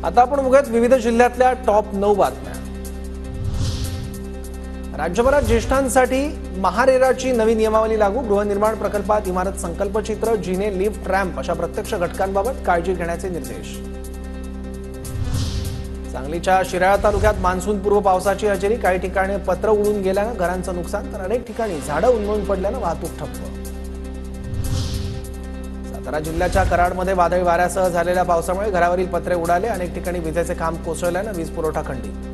आता आपण बघूयात विविध जिल्ह्यातल्या टॉप 9 बातम्या। राज्यभरात ज्येष्ठांसाठी महारेराची नवी नियमावली लागू। गृहनिर्माण प्रकल्पात इमारत संकल्पचित्र, जिने, लिफ्ट, रॅम्प अशा प्रत्यक्ष घटकांबाबत काळजी घेण्याचे निर्देश। सांगलीच्या शिराळा तालुक्यात मान्सूनपूर्व पावसाची हजेरी। काही ठिकाणी पत्र उडून गेल्यानं घरांचं नुकसान, तर अनेक ठिकाणी झाडं उन्मळून पडल्यानं वाहतूक ठप्प। सातारा जिल्ह्याच्या कराडमध्ये वादळी वाऱ्यासह झालेल्या पावसामुळे घरावरील पत्रे उडाले। अनेक ठिकाणी विजेचे खांब कोसळल्यानं वीज पुरवठा खंडित।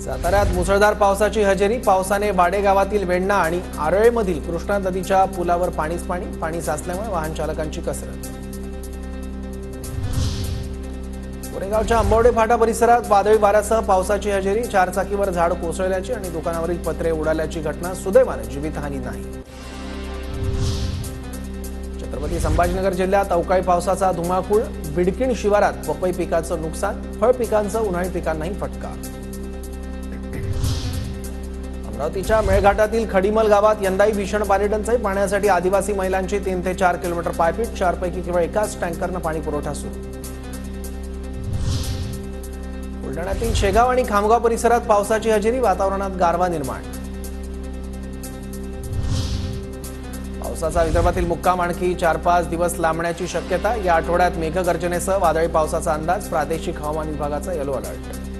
साताऱ्यात मुसळधार पावसाची हजेरी। पावसाने वाडे गावातील वेण्णा आणि आरळेमधील कृष्णा नदीच्या पुलावर पाणीच पाणी साचल्यामुळे वाहन चालकांची कसरत। कोरेगावच्या आंबवडे फाटा परिसरात वादळी वाऱ्यासह पावसाची हजेरी। चारचाकीवर झाड कोसळल्याची आणि दुकानावरील पत्रे उडाल्याची घटना। सुदैवाने जीवितहानी नाही। छत्रपती संभाजीनगर जिल्ह्यात अवकाळी पावसाचा धुमाकूळ। बिडकीण शिवारात पपई पिकाचं नुकसान, फळ पिकांचं उन्हाळी पिकांनाही फटका। अमरावतीच्या मेळघाटातील खडीमल गावात यंदाही भीषण पाणीटंचाई। पाण्यासाठी आदिवासी महिलांची 3 ते 4 किलोमीटर पायपीट। 4 पैकी केवळ एकाच टँकरनं पाणी पुरवठा सुरू। बुलढाण्यातील शेगाव आणि खामगाव परिसरात पावसाची हजेरी। वातावरणात गारवा निर्माण। पावसाचा विदर्भातील मुक्काम आणखी 4-5 दिवस लांबण्याची शक्यता। या आठवड्यात मेघगर्जनेसह वादळी पावसाचा अंदाज। प्रादेशिक हवामान विभागाचा येलो अलर्ट।